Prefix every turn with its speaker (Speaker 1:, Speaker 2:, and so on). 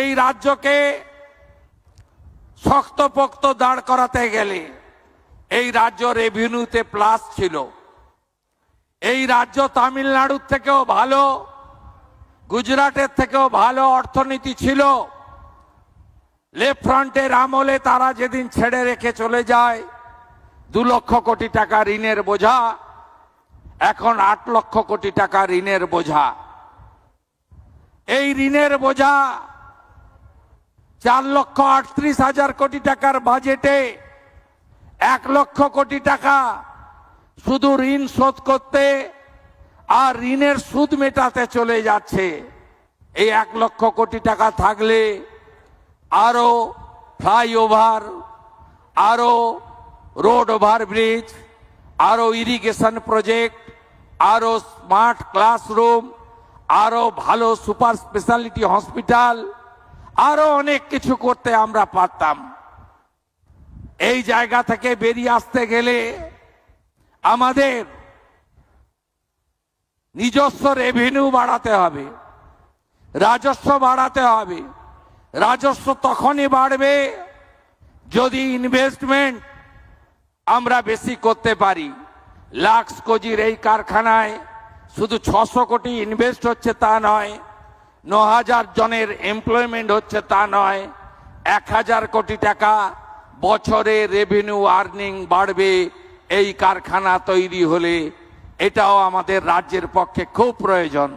Speaker 1: এই রাজ্যকে শক্তপোক্ত দাঁড় করাতে গেলে এই রাজ্য রেভিনিউতে প্লাস ছিল। এই রাজ্য তামিলনাড়ুর থেকেও ভালো, গুজরাটের থেকেও ভালো অর্থনীতি ছিল। লেফট ফ্রন্টের আমলে তারা যেদিন ছেড়ে রেখে চলে যায় 2 লক্ষ কোটি টাকা ঋণের বোঝা, এখন 8 লক্ষ কোটি টাকা ঋণের বোঝা। এই ঋণের বোঝা 4,38,000 কোটি টাকার বাজেটে 1 লক্ষ কোটি টাকা শুধু ঋণ শোধ করতে আর ঋণের সুদ মেটাতে চলে যাচ্ছে। এই 1 লক্ষ কোটি টাকা থাকলে আরো ফ্লাইওভার, আরো রোড ওভারব্রিজ, আরো ইরিগেশন প্রজেক্ট, আরো স্মার্ট ক্লাসরুম, আরো ভালো সুপার স্পেশালিটি হসপিটাল, আরো অনেক কিছু করতে আমরা পারতাম। এই জায়গা থেকে বেরিয়ে আসতে গেলে আমাদের নিজস্ব রেভিনিউ বাড়াতে হবে, রাজস্ব বাড়াতে হবে। রাজস্ব তখনই বাড়বে যদি ইনভেস্টমেন্ট আমরা বেশি করতে পারি। লাক্স কোজির এই কারখানায় শুধু 600 কোটি ইনভেস্ট হচ্ছে তা নয়, 9,000 জনের এমপ্লয়মেন্ট হচ্ছে তা নয়, 1,000 কোটি টাকা বছরে রেভিনিউ আর্নিং বাড়বে এই কারখানা তৈরি হলে। এটাও আমাদের রাজ্যের পক্ষে খুব প্রয়োজন।